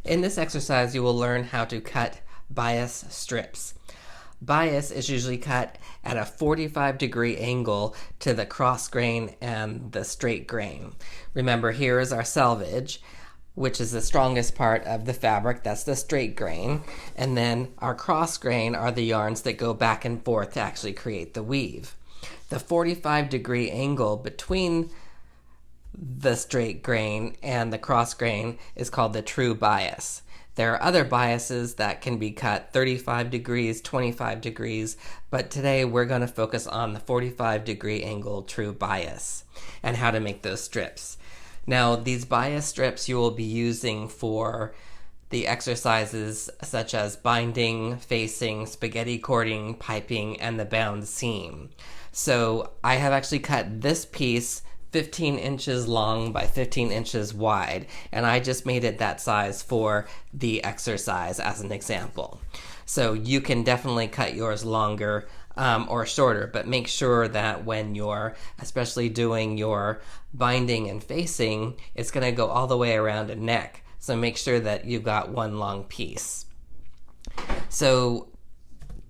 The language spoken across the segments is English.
In this exercise, you will learn how to cut bias strips. Bias is usually cut at a 45-degree angle to the cross grain and the straight grain. Remember, here is our selvage, which is the strongest part of the fabric. That's the straight grain. And then our cross grain are the yarns that go back and forth to actually create the weave. The 45-degree angle between the straight grain and the cross grain is called the true bias. There are other biases that can be cut 35 degrees, 25 degrees, but today we're going to focus on the 45-degree angle true bias and how to make those strips. Now, these bias strips you will be using for the exercises such as binding, facing, spaghetti cording, piping, and the bound seam. So I have actually cut this piece 15 inches long by 15 inches wide, and I just made it that size for the exercise as an example. So you can definitely cut yours longer or shorter, but make sure that when you're especially doing your binding and facing, it's going to go all the way around a neck. So make sure that you've got one long piece. So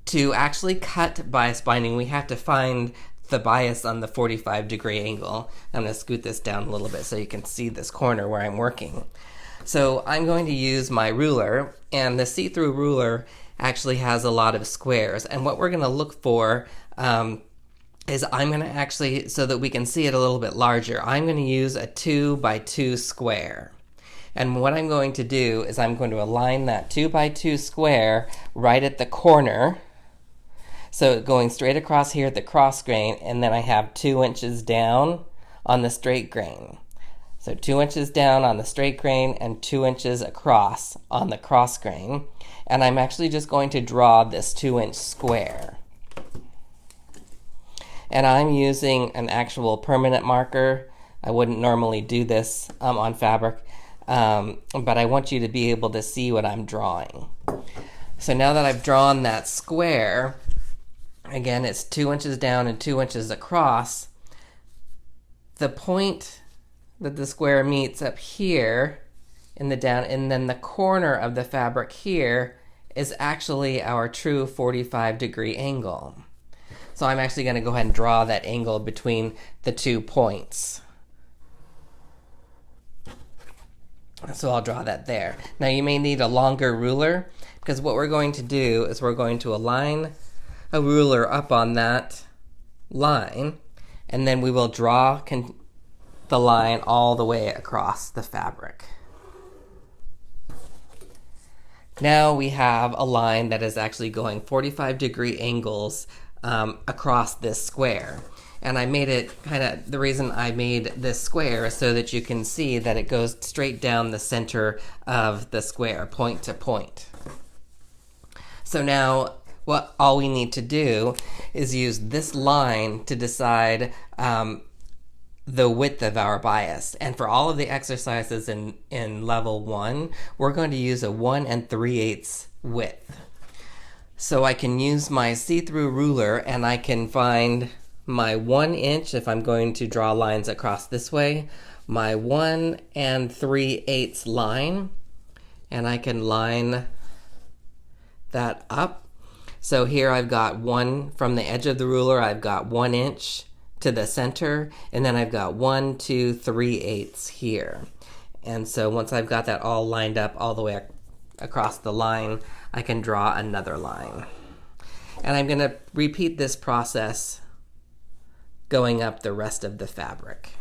to actually cut bias binding, we have to find the bias on the 45-degree angle. I'm going to scoot this down a little bit so you can see this corner where I'm working. So I'm going to use my ruler, and the see-through ruler actually has a lot of squares. And what we're going to look for is I'm going to actually, so that we can see it a little bit larger, I'm going to use a 2 by 2 square. And what I'm going to do is I'm going to align that 2 by 2 square right at the corner. So going straight across here at the cross grain, and then I have 2 inches down on the straight grain. So 2 inches down on the straight grain and 2 inches across on the cross grain. And I'm actually just going to draw this 2-inch square. And I'm using an actual permanent marker. I wouldn't normally do this on fabric, but I want you to be able to see what I'm drawing. So now that I've drawn that square, again, it's 2 inches down and 2 inches across. The point that the square meets up here in the down, and then the corner of the fabric here is actually our true 45-degree angle. So I'm actually going to go ahead and draw that angle between the 2 points. So I'll draw that there. Now you may need a longer ruler, because what we're going to do is we're going to align a ruler up on that line, and then we will draw the line all the way across the fabric. Now we have a line that is actually going 45-degree angles across this square. And I made it the reason I made this square is so that you can see that it goes straight down the center of the square, point to point. So now all we need to do is use this line to decide the width of our bias. And for all of the exercises in level 1, we're going to use a 1 3/8 width. So I can use my see-through ruler, and I can find my 1 inch if I'm going to draw lines across this way, my 1 3/8 line, and I can line that up. So here I've got from the edge of the ruler, I've got 1 inch to the center, and then I've got 1 2 3/8 here. And so once I've got that all lined up all the way across the line, I can draw another line. And I'm going to repeat this process going up the rest of the fabric.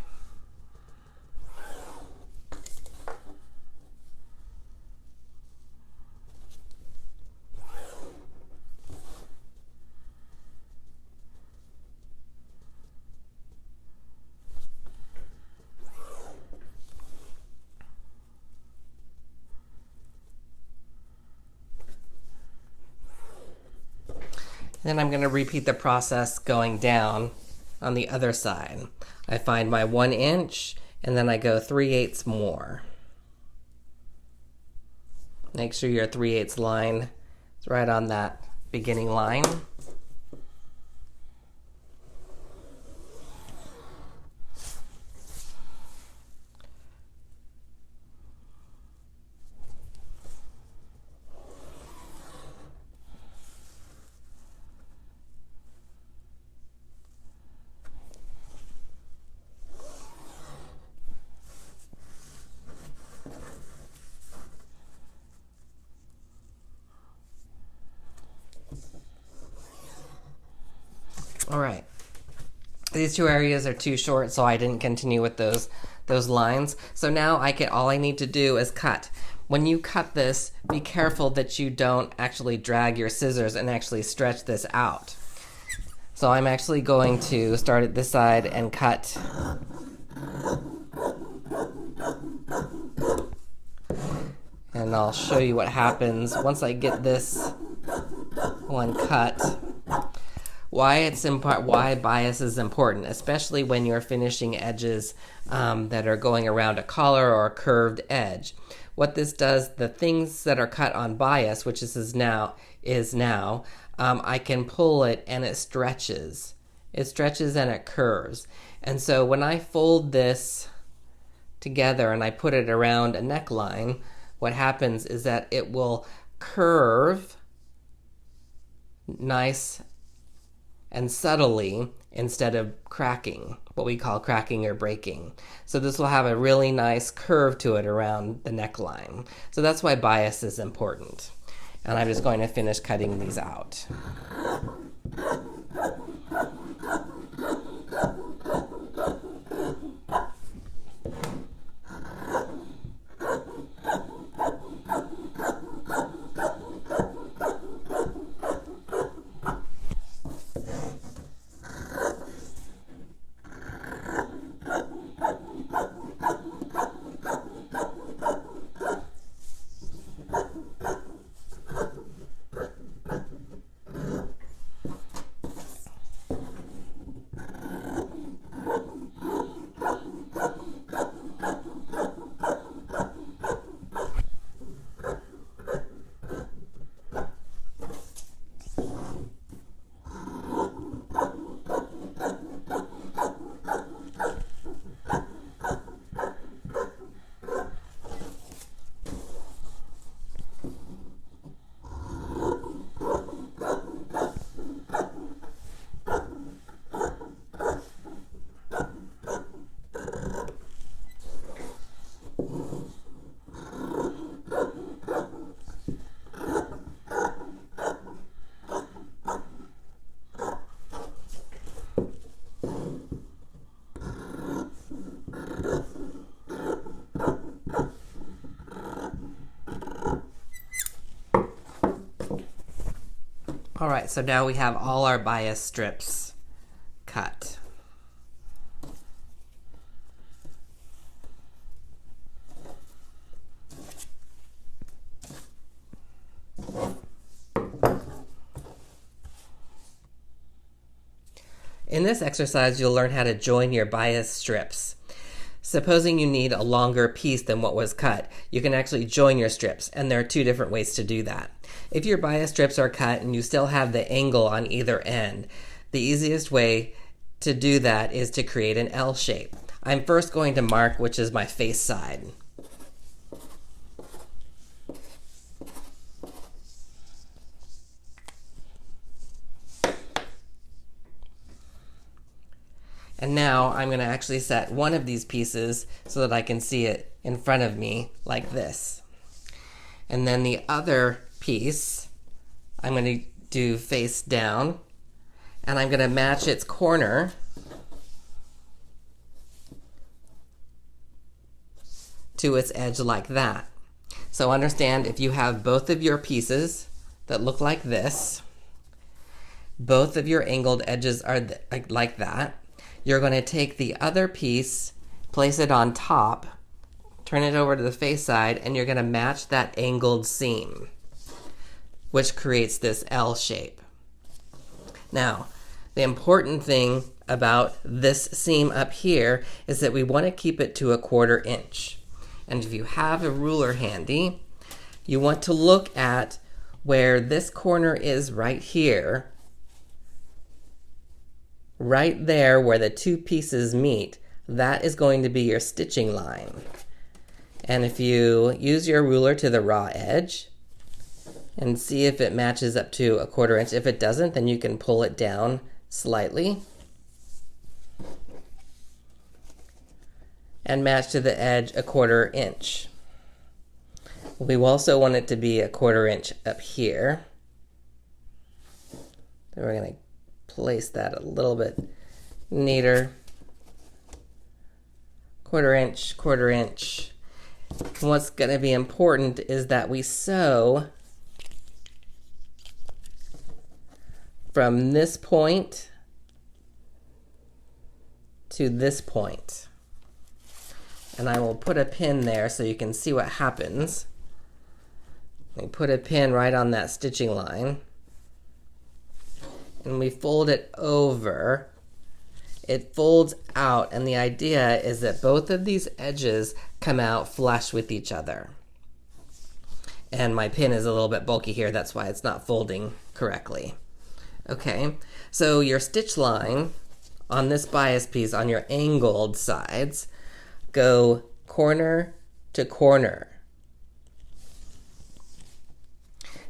Then I'm going to repeat the process going down on the other side. I find my 1 inch, and then I go 3/8 more. Make sure your 3/8 line is right on that beginning line. All right. These two areas are too short, so I didn't continue with those lines. So now all I need to do is cut. When you cut this, be careful that you don't actually drag your scissors and actually stretch this out. So I'm actually going to start at this side and cut. And I'll show you what happens once I get this one cut. Why bias is important, especially when you're finishing edges that are going around a collar or a curved edge. What this does, the things that are cut on bias, which this is now, I can pull it and it stretches. It stretches and it curves. And so when I fold this together and I put it around a neckline, what happens is that it will curve nice and subtly instead of cracking, what we call cracking or breaking. So this will have a really nice curve to it around the neckline. So that's why bias is important. And I'm just going to finish cutting these out. All right, so now we have all our bias strips cut. In this exercise, you'll learn how to join your bias strips. Supposing you need a longer piece than what was cut, you can actually join your strips, and there are two different ways to do that. If your bias strips are cut and you still have the angle on either end, the easiest way to do that is to create an L shape. I'm first going to mark which is my face side. And now I'm going to actually set one of these pieces so that I can see it in front of me like this. And then the other piece, I'm going to do face down, and I'm going to match its corner to its edge like that. So understand, if you have both of your pieces that look like this, both of your angled edges are like that, you're going to take the other piece, place it on top, turn it over to the face side, and you're going to match that angled seam, which creates this L shape. Now, the important thing about this seam up here is that we want to keep it to 1/4 inch. And if you have a ruler handy, you want to look at where this corner is right here, right there where the two pieces meet. That is going to be your stitching line. And if you use your ruler to the raw edge and see if it matches up to 1/4 inch, if it doesn't, then you can pull it down slightly and match to the edge 1/4 inch. We also want it to be 1/4 inch up here. So we're going to place that a little bit neater. 1/4 inch, 1/4 inch. And what's going to be important is that we sew from this point to this point. And I will put a pin there so you can see what happens. We put a pin right on that stitching line. And we fold it over. It folds out, and the idea is that both of these edges come out flush with each other. And my pin is a little bit bulky here, that's why it's not folding correctly. Okay, so your stitch line on this bias piece on your angled sides go corner to corner.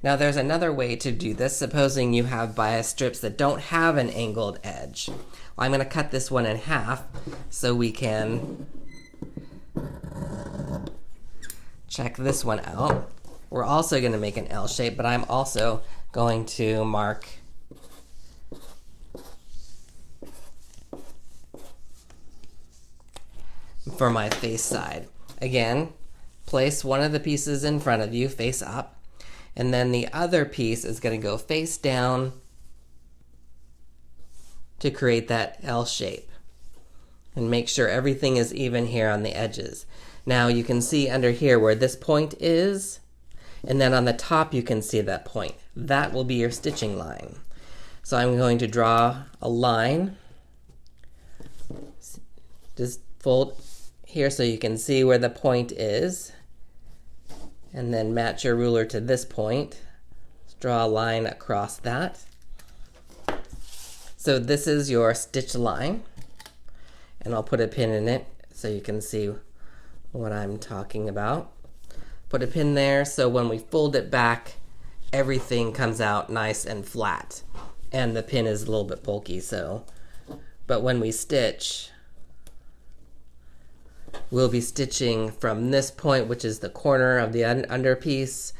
Now there's another way to do this, supposing you have bias strips that don't have an angled edge. Well, I'm going to cut this one in half so we can check this one out. We're also going to make an L shape, but I'm also going to mark for my face side. Again, place one of the pieces in front of you face up, and then the other piece is going to go face down to create that L shape. And make sure everything is even here on the edges. Now you can see under here where this point is, and then on the top you can see that point. That will be your stitching line. So I'm going to draw a line. Just fold here so you can see where the point is, and then match your ruler to this point. Let's draw a line across that. So this is your stitch line, and I'll put a pin in it so you can see what I'm talking about. Put a pin there so when we fold it back, everything comes out nice and flat, and the pin is a little bit bulky, so but when we stitch, we'll be stitching from this point, which is the corner of the under piece,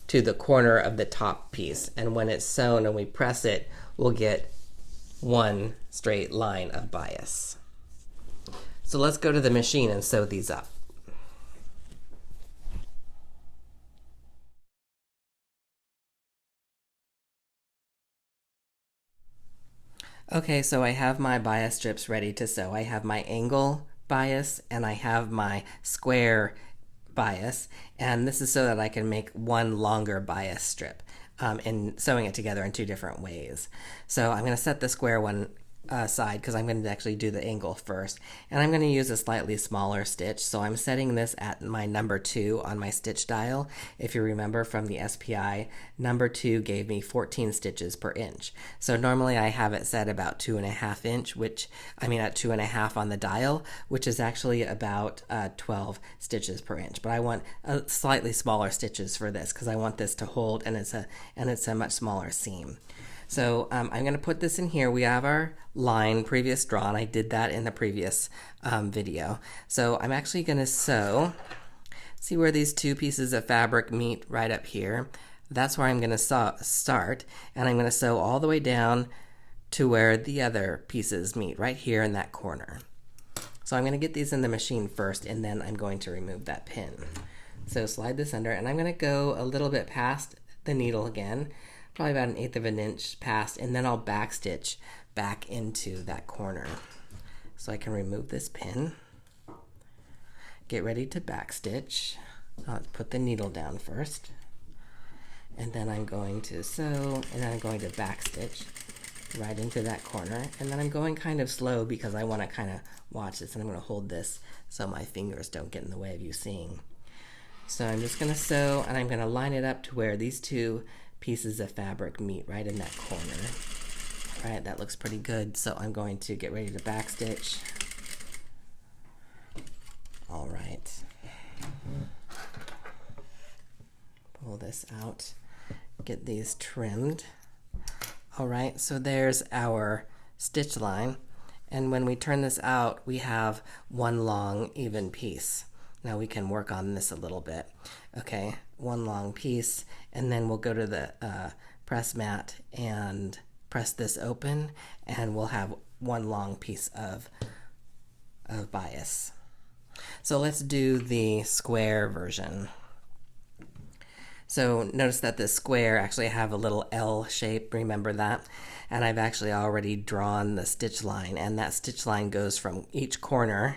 to the corner of the top piece. And when it's sewn and we press it, we'll get one straight line of bias. So let's go to the machine and sew these up. Okay, so I have my bias strips ready to sew. I have my angle bias and I have my square bias, and this is so that I can make one longer bias strip and sewing it together in two different ways. So I'm going to set the square one aside because I'm going to actually do the angle first, and I'm going to use a slightly smaller stitch. So I'm setting this at my number 2 on my stitch dial. If you remember from the SPI, number 2 gave me 14 stitches per inch. So normally I have it set about 2.5 inch, which I mean at 2.5 on the dial, which is actually about 12 stitches per inch. But I want slightly smaller stitches for this because I want this to hold, and it's a much smaller seam. So I'm going to put this in here. We have our line previous drawn. I did that in the previous video. So I'm actually going to sew. See where these two pieces of fabric meet right up here? That's where I'm going to start, and I'm going to sew all the way down to where the other pieces meet, right here in that corner. So I'm going to get these in the machine first, and then I'm going to remove that pin. So slide this under, and I'm going to go a little bit past the needle again, probably about 1/8 of an inch past, and then I'll backstitch back into that corner. So I can remove this pin, get ready to backstitch. I'll put the needle down first, and then I'm going to sew, and then I'm going to backstitch right into that corner, and then I'm going kind of slow because I want to kind of watch this, and I'm going to hold this so my fingers don't get in the way of you seeing. So I'm just going to sew, and I'm going to line it up to where these two pieces of fabric meet right in that corner. All right, that looks pretty good. So I'm going to get ready to backstitch. All right. Pull this out, get these trimmed. All right, so there's our stitch line. And when we turn this out, we have one long even piece. Now we can work on this a little bit. Okay, one long piece, and then we'll go to the press mat and press this open, and we'll have one long piece of bias. So let's do the square version. So notice that the square actually have a little L shape, remember that? And I've actually already drawn the stitch line, and that stitch line goes from each corner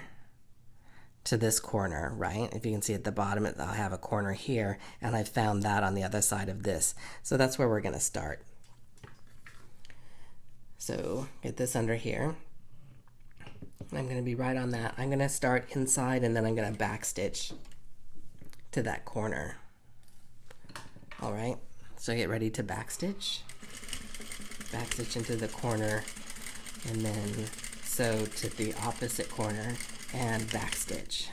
to this corner, right? If you can see at the bottom, I'll have a corner here, and I found that on the other side of this. So that's where we're gonna start. So get this under here. I'm gonna be right on that. I'm gonna start inside, and then I'm gonna back stitch to that corner. All right, so get ready to back stitch into the corner, and then sew to the opposite corner and back stitch.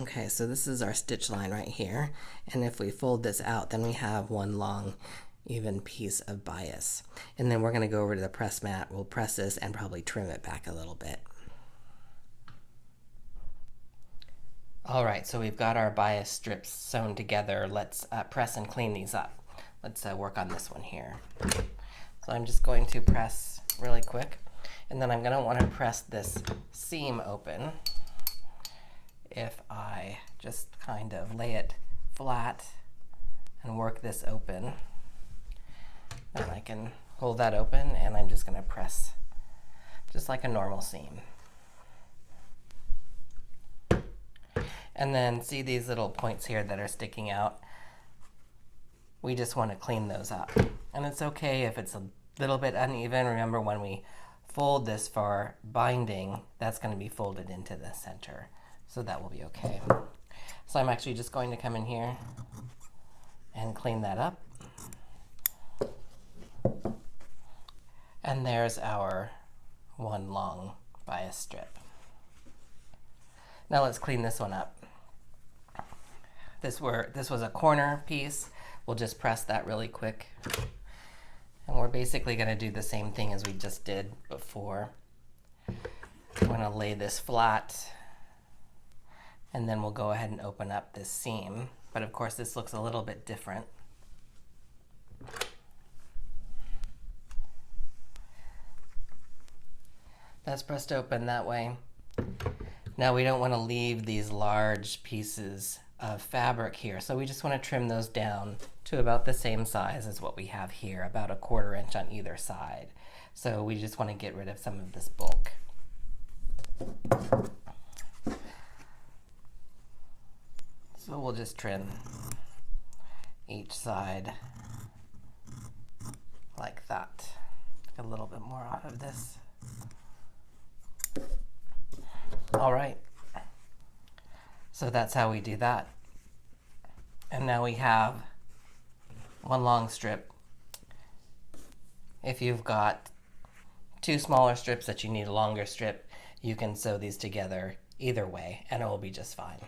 Okay, so this is our stitch line right here, and if we fold this out, then we have one long even piece of bias. And then we're going to go over to the press mat, we'll press this and probably trim it back a little bit. Alright, so we've got our bias strips sewn together. Let's press and clean these up. Let's work on this one here. So I'm just going to press really quick, and then I'm going to want to press this seam open. If I just kind of lay it flat and work this open, then I can hold that open, and I'm just going to press just like a normal seam. And then see these little points here that are sticking out? We just want to clean those up. And it's okay if it's a little bit uneven. Remember, when we fold this for binding, that's going to be folded into the center. So that will be okay. So I'm actually just going to come in here and clean that up. And there's our one long bias strip. Now let's clean this one up. This was a corner piece. We'll just press that really quick. And we're basically going to do the same thing as we just did before. I'm going to lay this flat, and then we'll go ahead and open up this seam. But of course, this looks a little bit different. That's pressed open that way. Now we don't want to leave these large pieces of fabric here, so we just want to trim those down to about the same size as what we have here, about 1/4 inch on either side. So we just want to get rid of some of this bulk. So we'll just trim each side like that. A little bit more off of this. All right, so that's how we do that. And now we have one long strip. If you've got two smaller strips that you need a longer strip, you can sew these together either way, and it will be just fine.